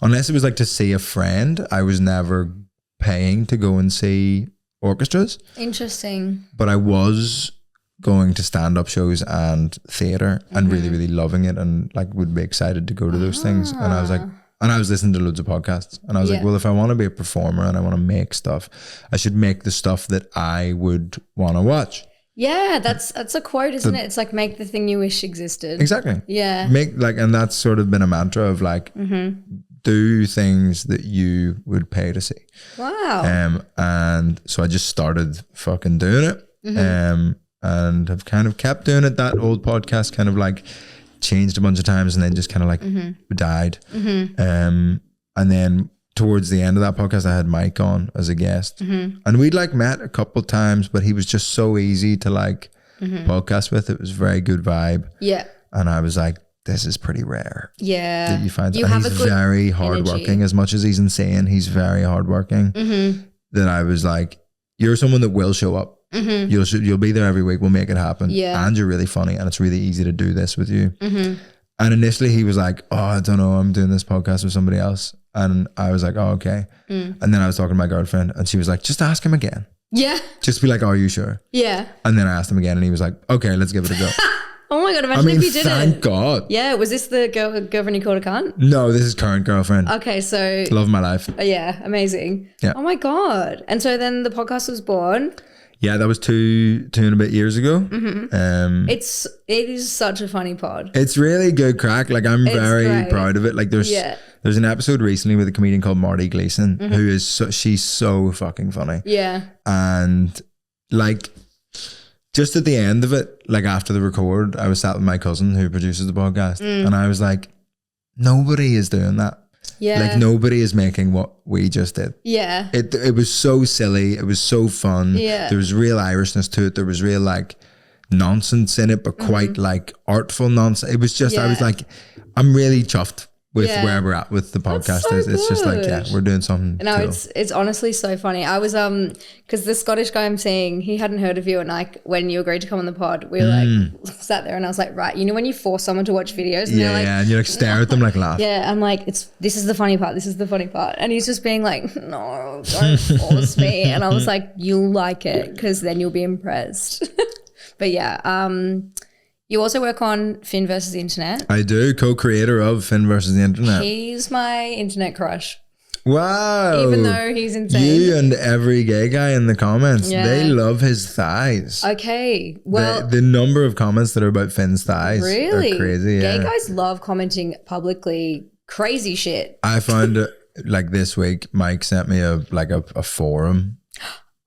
unless it was like to see a friend, I was never paying to go and see orchestras. Interesting. But I was going to stand-up shows and theatre and really, really loving it and like would be excited to go to those things. And I was like, and I was listening to loads of podcasts and I was like, well, if I want to be a performer and I want to make stuff, I should make the stuff that I would want to watch. Yeah, that's a quote, isn't it? It's like make the thing you wish existed. Exactly. Yeah. Make like, and that's sort of been a mantra of like do things that you would pay to see. Wow. And so I just started fucking doing it. And have kind of kept doing it. That old podcast kind of like changed a bunch of times and then just kind of like died. And then towards the end of that podcast, I had Mike on as a guest, and we'd like met a couple times, but he was just so easy to like podcast with. It was very good vibe. Yeah. And I was like, this is pretty rare. Yeah. That you find. You and have he's a good very hardworking. energy. As much as he's insane, he's very hardworking. That I was like, you're someone that will show up. You'll be there every week. We'll make it happen. Yeah. And you're really funny, and it's really easy to do this with you. And initially he was like, oh, I don't know, I'm doing this podcast with somebody else. And I was like, oh, okay. And then I was talking to my girlfriend and she was like, just ask him again. Yeah. Just be like, are you sure? Yeah. And then I asked him again and he was like, okay, let's give it a go. Oh my God, imagine if you did thank God. Yeah, was this the girlfriend you called a cunt? No, this is current girlfriend. Okay, so... Love of my life. Yeah, amazing. Yeah. Oh my God. And so then the podcast was born. Yeah, that was two and a bit years ago. It is such a funny pod. It's really good crack. Like I'm very great. proud of it. Like there's an episode recently with a comedian called Marty Gleason who is she's so fucking funny. Yeah. And like just at the end of it, like after the record, I was sat with my cousin who produces the podcast and I was like, nobody is doing that. Yeah. Like nobody is making what we just did. Yeah. It was so silly. It was so fun. Yeah. There was real Irishness to it. There was real like nonsense in it, but quite like artful nonsense. It was just, I was like, I'm really chuffed with where we're at with the podcast. So it's just like, yeah, we're doing something No, cool. it's honestly so funny. I was because the Scottish guy I'm seeing, he hadn't heard of you, and like when you agreed to come on the pod, we were like sat there and I was like, right, you know when you force someone to watch videos and they're like, and you like stare at them like laugh. Yeah, I'm like, this is the funny part, this is the funny part. And he's just being like, no, don't force me. And I was like, you'll like it because then you'll be impressed. But yeah, you also work on Finn versus the Internet. I do, co-creator of Finn versus the Internet. He's my internet crush. Wow. Even though he's insane. You and every gay guy in the comments, they love his thighs. Okay. Well, the number of comments that are about Finn's thighs really are crazy. Yeah. Gay guys love commenting publicly crazy shit. I found like this week, Mike sent me a forum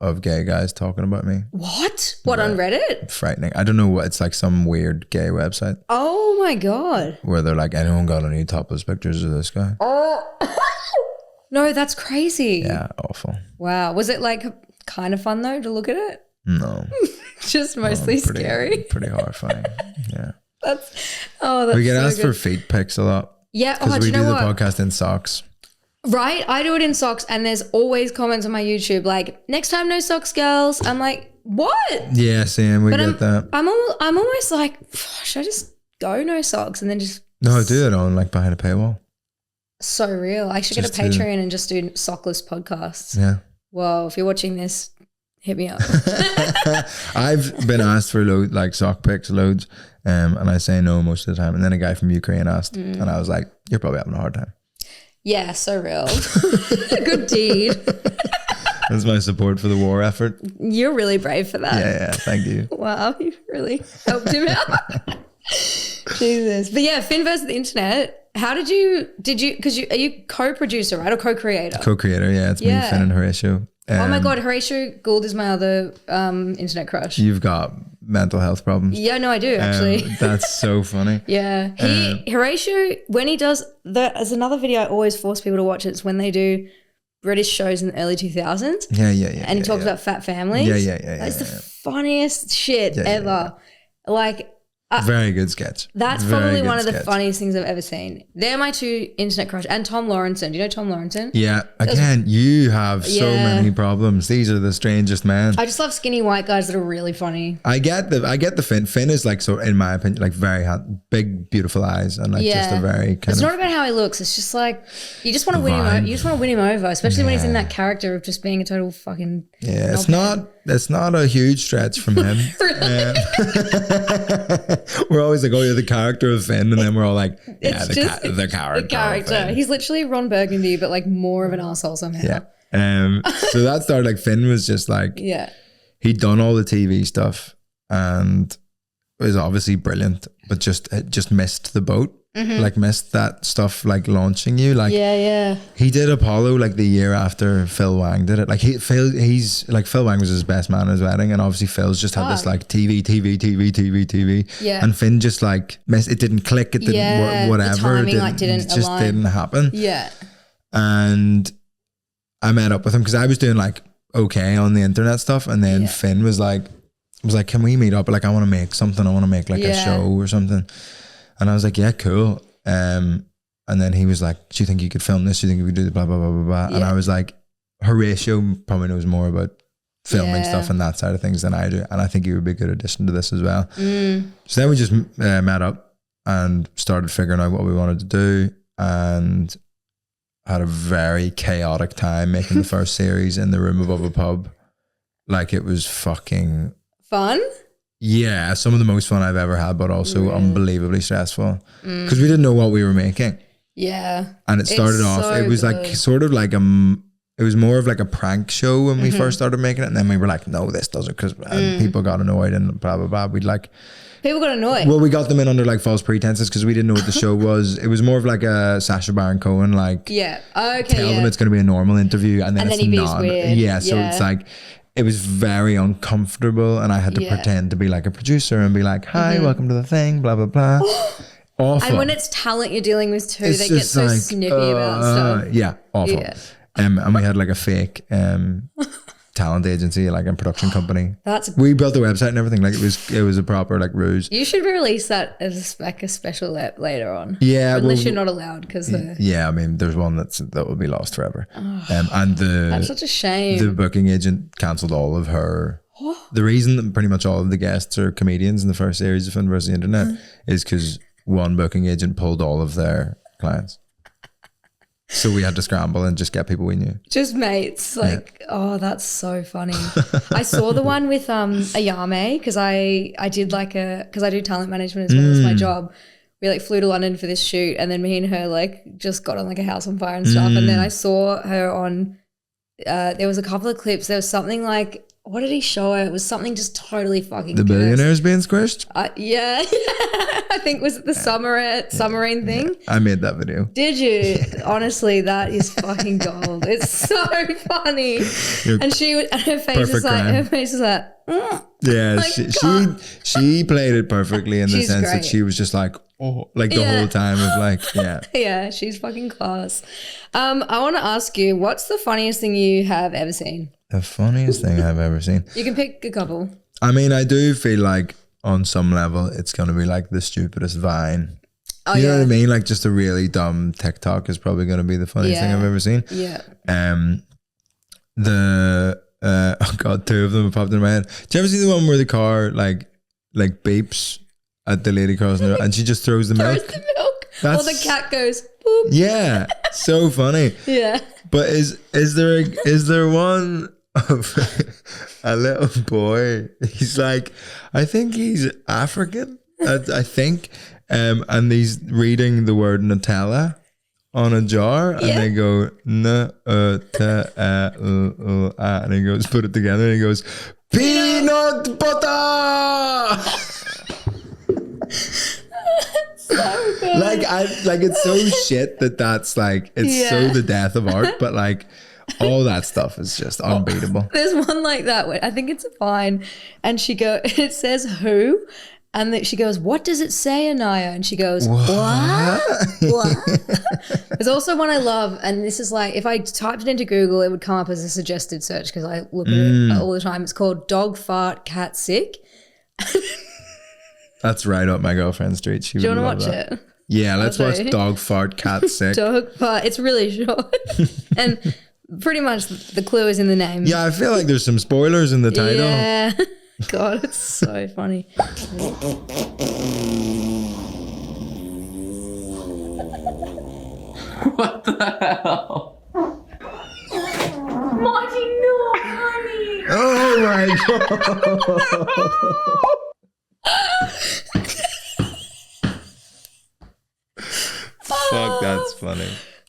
of gay guys talking about me. What? What, on Reddit? Frightening. I don't know what, it's like some weird gay website. Oh my God. Where they're like, anyone got any topless pictures of this guy? Oh. No, that's crazy. Yeah, awful. Wow. Was it like kind of fun though to look at it? No. Just mostly scary. Pretty horrifying. Yeah. That's we get so asked good. for feet pics a lot. Yeah. Because do we you know do the what? podcast in socks. Right? I do it in socks and there's always comments on my YouTube like, next time no socks, girls. I'm like, what? Yeah, same. We get that. I'm almost like, should I just go no socks and then just... No, do it on like behind a paywall. So real. I should get a Patreon and just do sockless podcasts. Yeah. Well, if you're watching this, hit me up. I've been asked for like sock pics loads, and I say no most of the time. And then a guy from Ukraine asked, and I was like, "You're probably having a hard time." Yeah, so real. Good deed. That's my support for the war effort. You're really brave for that. Yeah, thank you. Wow, you really helped him out. Jesus. But yeah, Finn versus the Internet. How did you, because are you co-producer, right? Or co-creator? Co-creator, yeah. It's me, Finn and Horatio. Oh my God, Horatio Gould is my other internet crush. You've got mental health problems. Yeah, no, I do actually. That's so funny. Yeah. Horatio, when he does, there's another video I always force people to watch. It's when they do British shows in the early 2000s. Yeah. And he talks about fat families. Yeah. That's the funniest shit ever. Like, very good sketch. That's probably one of the funniest things I've ever seen. They're my two internet crush. And Tom Lawrenson. Do you know Tom Lawrenson? Yeah. Again, you have so many problems. These are the strangest men. I just love skinny white guys that are really funny. I get the Finn. Finn is like, so in my opinion, like very big, beautiful eyes and like just a very kind It's not about how he looks. It's just like you just want to win him over. You just want to win him over, especially when he's in that character of just being a total fucking. Yeah, it's not a huge stretch from him. We're always like, oh, you're the character of Finn, and then we're all like, yeah, the character. The character. He's literally Ron Burgundy, but like more of an asshole somehow. Yeah. So that started like Finn was just like, he'd done all the TV stuff and was obviously brilliant, but just missed the boat. like missed that stuff like launching you. Like yeah. He did Apollo like the year after Phil Wang did it. Like Phil Wang was his best man at his wedding, and obviously Phil's just had this like TV. Yeah. And Finn just like missed. It didn't click. It didn't whatever. The timing it didn't just align. didn't happen. Yeah. And I met up with him because I was doing like okay on the internet stuff, and then Finn was like, can we meet up? Like I want to make something. I want to make like a show or something. And I was like, yeah, cool. And then he was like, do you think you could film this? Do you think you could do the blah, blah, blah, blah, blah? Yeah. And I was like, Horatio probably knows more about filming stuff and that side of things than I do. And I think he would be a good addition to this as well. So then we just met up and started figuring out what we wanted to do, and had a very chaotic time making the first series in the room above a pub. Like it was fucking... Fun? Yeah, some of the most fun I've ever had, but also unbelievably stressful because we didn't know what we were making. Yeah. And it started off, it was good. Like sort of like it was more of like a prank show when we first started making it. And then we were like, no, this doesn't, because people got annoyed and blah, blah, blah. We'd like... People got annoyed? Well, we got them in under like false pretenses because we didn't know what the show was. It was more of like a Sacha Baron Cohen, like... Yeah, okay, tell them it's going to be a normal interview and then it's not. Weird. Yeah, so it's like... It was very uncomfortable, and I had to pretend to be like a producer and be like, hi, welcome to the thing, blah, blah, blah. Awful. And when it's talent you're dealing with too, they get so like, snippy about stuff. Yeah, awful. Yeah. And we had like a fake talent agency, like a production company. We built the website and everything. Like it was a proper like ruse. You should release that as like a special app later on. Yeah, unless you're not allowed, because yeah, I mean, there's one that will be lost forever. And that's such a shame. The booking agent cancelled all of her. The reason that pretty much all of the guests are comedians in the first series of Finn vs. the Internet is because one booking agent pulled all of their clients. So we had to scramble and just get people we knew. Just mates. Like, oh, that's so funny. I saw the one with Ayame because I did like because I do talent management as well as my job. We like flew to London for this shoot, and then me and her like just got on like a house on fire and stuff. And then I saw her on, there was a couple of clips. There was something like, what did he show her? It was something just totally fucking The billionaires being squished? Yeah. I think was it the submarine thing? Yeah. I made that video. Did you? Honestly, that is fucking gold. It's so funny. And her face is like, yeah, she played it perfectly in the sense that she was just like, oh, like the whole time of like, yeah. Yeah, she's fucking class. I want to ask you, what's the funniest thing you have ever seen? The funniest thing I've ever seen. You can pick a couple. I mean, I do feel like on some level it's going to be like the stupidest Vine. Oh, you know what I mean? Like just a really dumb TikTok is probably going to be the funniest thing I've ever seen. Yeah. Oh God, two of them have popped in my head. Do you ever see the one where the car like beeps at the lady crossing the road and she just throws the milk? Or the cat goes boop. Yeah, so funny. Yeah. But is there one of a little boy? He's like, I think he's African. I think, and he's reading the word Nutella on a jar, and they go and he goes, put it together, and he goes, peanut butter. So good. Like it's so shit that's like it's so the death of art, but like all that stuff is just unbeatable. There's one like that where I think it's a Vine, and it says who. And she goes, what does it say, Anaya? And she goes, what? There's also one I love, and this is like, if I typed it into Google, it would come up as a suggested search because I look at it all the time. It's called dog fart, cat sick. That's right up my girlfriend's street. Do you want to watch it? Yeah, let's watch dog fart, cat sick. Dog fart. It's really short. And pretty much the clue is in the name. Yeah, I feel like there's some spoilers in the title. Yeah. God, it's so funny. What the hell? Marty, no, honey. Oh my God. Fuck, that's funny.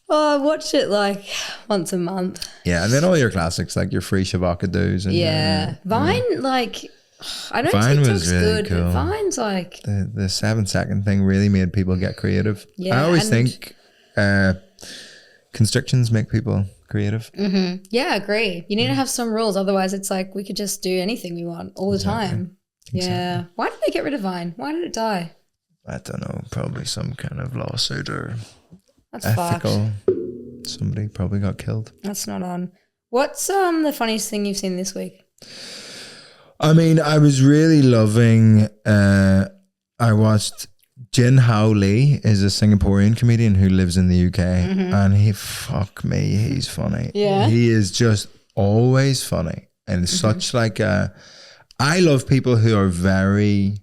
Oh, I watch it like once a month. Yeah, and then all your classics like your free Shabaka do's. And Vine, like, I know Vine TikTok's was really good, cool. but Vine's like... The 7-second thing really made people get creative. Yeah, I always think constrictions make people creative. Mm-hmm. Yeah, I agree. You need to have some rules. Otherwise, it's like we could just do anything we want all the time. Yeah. Why did they get rid of Vine? Why did it die? I don't know. Probably some kind of lawsuit or That's ethical. fucked. Somebody probably got killed. That's not on. What's the funniest thing you've seen this week? I mean, I was really loving. I watched Jin Hao Lee is a Singaporean comedian who lives in the UK, and he's funny. Yeah, he is just always funny, and it's such like a. I love people who are very,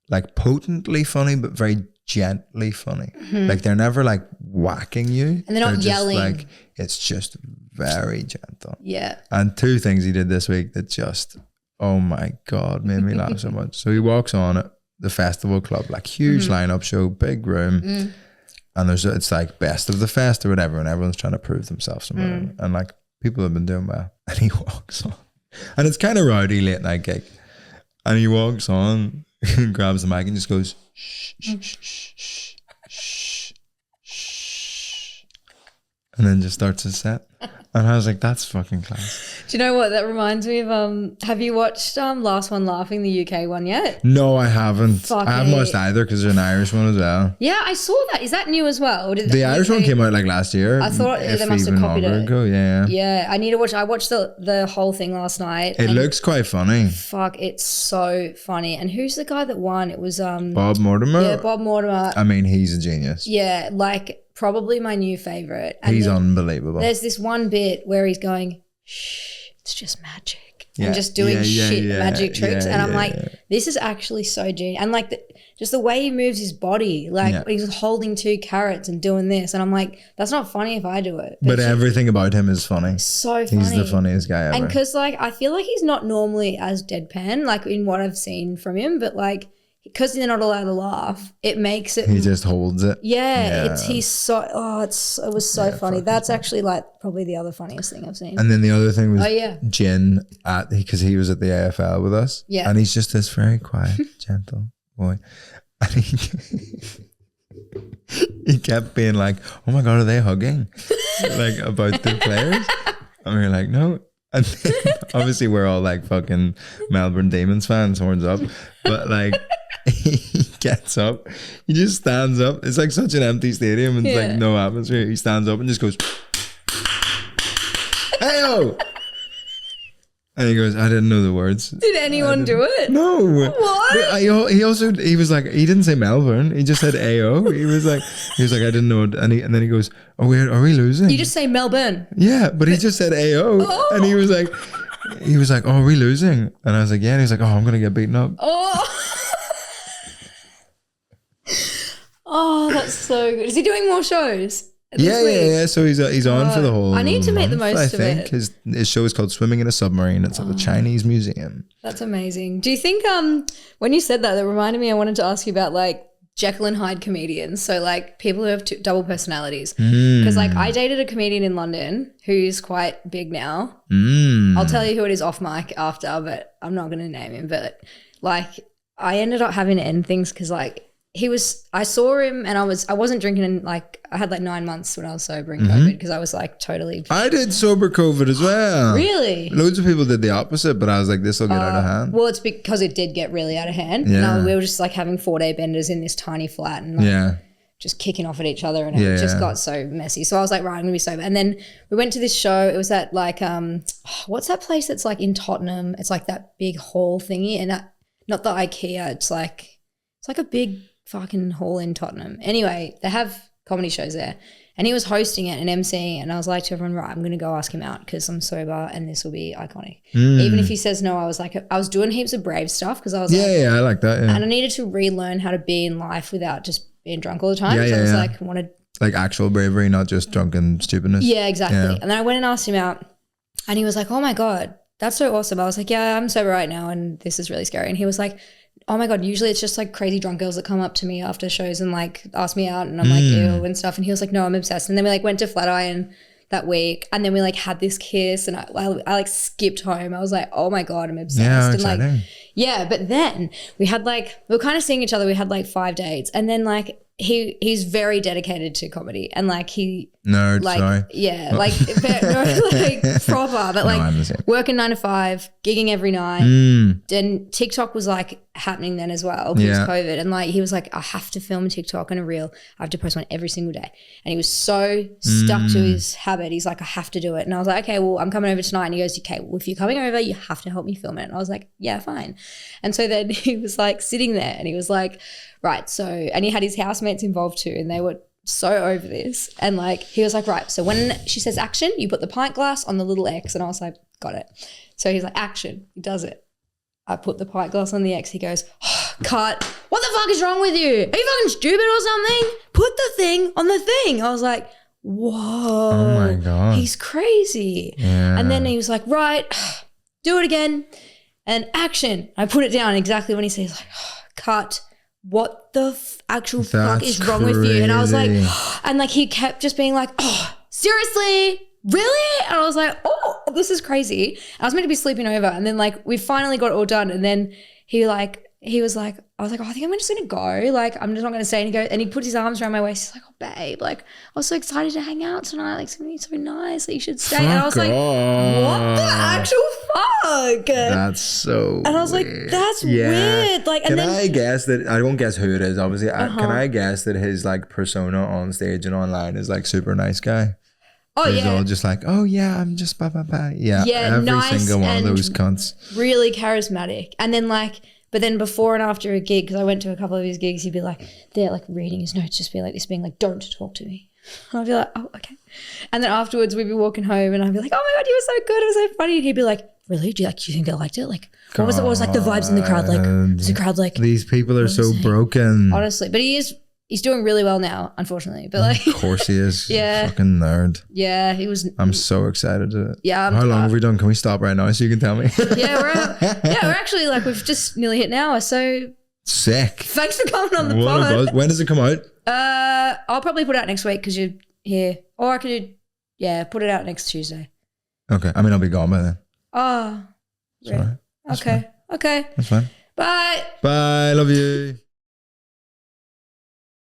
like, potently funny, but very gently funny. Like, they're never like whacking you, and they're not yelling. Like, it's just very gentle. Yeah. And 2 things he did this week that just, oh my God, made me laugh so much. So he walks on at the festival club, like huge lineup show, big room, and it's like best of the fest or whatever, and everyone's trying to prove themselves and whatever. And like people have been doing well, and he walks on, and it's kind of rowdy late night gig, and he walks on and grabs the mic and just goes shh, shh, shh, shh, shh, shh, and then just starts his set. And I was like, that's fucking class. Do you know what that reminds me of? Have you watched Last One Laughing, the UK one yet? No, I haven't. Fuck I haven't me. watched either because there's an Irish one as well. Yeah, I saw that. Is that new as well? Or did The Irish one came out like last year. I thought they if must have even copied longer it. ago, yeah. Yeah, I need to watch. I watched the whole thing last night. It looks quite funny. Fuck, it's so funny. And who's the guy that won? It was Bob Mortimer. Yeah, Bob Mortimer. I mean, he's a genius. Yeah, like probably my new favorite. And He's then unbelievable. There's this one bit where he's going, shh, it's just magic. Yeah, And just doing shit yeah, magic tricks. yeah, and I'm yeah, like, yeah. this is actually so genius. And like just the way he moves his body, like he's holding 2 carrots and doing this. And I'm like, that's not funny if I do it. But everything about him is funny. So funny. He's the funniest guy ever. And because like I feel like he's not normally as deadpan, like in what I've seen from him, but like because they're not allowed to laugh, it makes it. He just holds it. Yeah, it was so funny. That's actually like probably the other funniest thing I've seen. And then the other thing was yeah. Jin because he was at the AFL with us. Yeah. And he's just this very quiet, gentle boy. And he kept being like, oh my God, are they hugging? Like about the players? And we were like, no. And then obviously we're all like fucking Melbourne Demons fans, horns up. But like he gets up, he just stands up. It's like such an empty stadium and it's like no atmosphere. He stands up and just goes, hey-o! And he goes, I didn't know the words. Did anyone do it? No. What? He was like, he didn't say Melbourne. He just said AO. He was like, I didn't know it. And then he goes, are we losing? You just say Melbourne. Yeah, but he just said AO. Oh. And he was like, oh, are we losing? And I was like, yeah. And he was like, oh, I'm going to get beaten up. Oh. Oh, that's so good. Is he doing more shows? Yeah. So he's on for the whole. I need to make the month, most of I think it. his show is called Swimming in a Submarine. It's at the Chinese Museum. That's amazing. Do you think when you said that reminded me? I wanted to ask you about like Jekyll and Hyde comedians. So like people who have double personalities. Because like I dated a comedian in London who's quite big now. I'll tell you who it is off mic after, but I'm not going to name him. But like I ended up having to end things because like. I saw him and I wasn't drinking and like I had like 9 months when I was sober in COVID because I was like totally. I did sober COVID as well. Really? Loads of people did the opposite, but I was like, this will get out of hand. Well, it's because it did get really out of hand. Yeah. And we were just like having 4-day benders in this tiny flat and like just kicking off at each other and it just got so messy. So I was like, right, I'm gonna be sober. And then we went to this show. It was at like what's that place that's like in Tottenham? It's like that big hall thingy and not the IKEA. It's like a big fucking hall in Tottenham. Anyway, they have comedy shows there and he was hosting it and emceeing it and I was like to everyone, right, I'm going to go ask him out because I'm sober and this will be iconic. Even if he says no, I was like, I was doing heaps of brave stuff because I was I like that. Yeah. And I needed to relearn how to be in life without just being drunk all the time. So I was like, wanted like actual bravery, not just drunken stupidness. Yeah, exactly. Yeah. And then I went and asked him out and he was like, oh my God, that's so awesome. I was like, yeah, I'm sober right now and this is really scary. And he was like, oh my God, usually it's just like crazy drunk girls that come up to me after shows and like ask me out and I'm like, ew and stuff. And he was like, no, I'm obsessed. And then we like went to Flatiron that week and then we like had this kiss and I like skipped home. I was like, oh my God, I'm obsessed. Yeah, and exciting. like Yeah, but then we were kind of seeing each other. We had like 5 dates, and then like he's very dedicated to comedy, and like nerd, like sorry. yeah, like like proper, but like working 9 to 5, gigging every night. Then TikTok was like happening then as well because COVID, and like he was like, I have to film a TikTok and a reel. I have to post one every single day, and he was so stuck to his habit. He's like, I have to do it, and I was like, okay, well, I'm coming over tonight. And he goes, okay, well, if you're coming over, you have to help me film it. And I was like, yeah, fine. And so then he was like sitting there, and he was like, right, so, and he had his housemates involved too, and they were so over this. And like, he was like, right, so when she says action, you put the pint glass on the little X. And I was like, got it. So he's like, action. He does it. I put the pint glass on the X. He goes, oh, cut. What the fuck is wrong with you? Are you fucking stupid or something? Put the thing on the thing. I was like, whoa. Oh my God. He's crazy. Yeah. And then he was like, right, do it again. And action. I put it down exactly when he says like, oh, cut. What the actual fuck is wrong with you? And I was like, and like he kept just being like, oh, seriously? Really? And I was like, oh, this is crazy. I was meant to be sleeping over, and then like we finally got it all done, and then he was like, I was like, oh, I think I'm just gonna go. Like, I'm just not gonna stay. And he goes, and he puts his arms around my waist. He's like, oh, babe, like, I was so excited to hang out tonight. Like, it's gonna be so nice. Like, you should stay. And I was like, what the actual fuck? That's so. And I was like, that's weird. Like, and I guess that I won't guess who it is? Obviously, can I guess that his like persona on stage and online is like super nice guy? Oh, yeah. He's all just like, oh yeah, I'm just blah blah blah. Yeah, every nice single one of those cunts. Really charismatic, and then like. But then before and after a gig, because I went to a couple of his gigs, he'd be like, they're like reading his notes, just be like this, being like, don't talk to me. And I'd be like, oh, okay. And then afterwards we'd be walking home and I'd be like, oh my God, you were so good. It was so funny. And he'd be like, really? Do you think they liked it? Like, what was it? What was like the vibes in the crowd? Like, was the crowd like, these people are so broken. Honestly. But he's doing really well now, unfortunately. But like, of course he is. Yeah. Fucking nerd. Yeah, he was. I'm so excited to. Yeah. How long have we done? Can we stop right now so you can tell me? Yeah, we're actually like, we've just nearly hit an hour. So sick. Thanks for coming on the pod. When does it come out? I'll probably put it out next week because you're here. Or I could, put it out next Tuesday. Okay. I mean, I'll be gone by then. Oh. Sorry. Okay. Okay. That's fine. Bye. Bye. Love you.